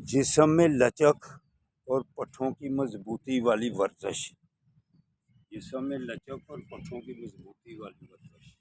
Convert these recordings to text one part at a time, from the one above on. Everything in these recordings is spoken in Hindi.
जिस्म में लचक और पट्ठों की मजबूती वाली वर्जिश। जिस्म में लचक और पट्ठों की मजबूती वाली वर्जिश।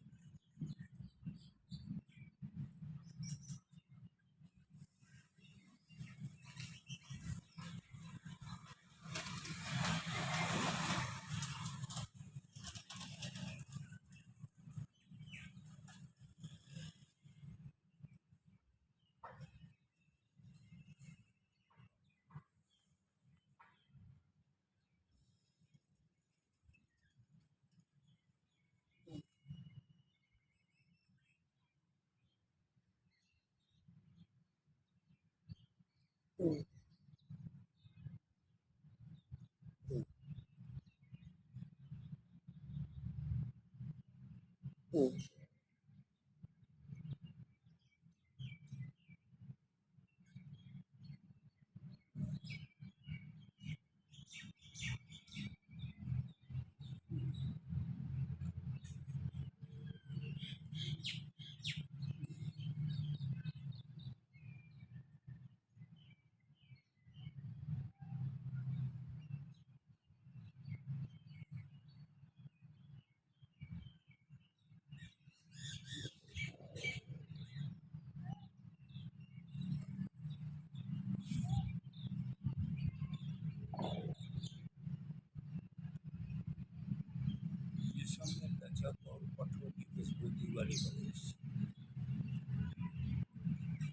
जिस्म में लचक और पट्ठों की मजबूती वाली वर्जिश।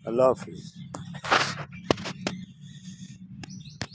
अल्लाह हाफिज़।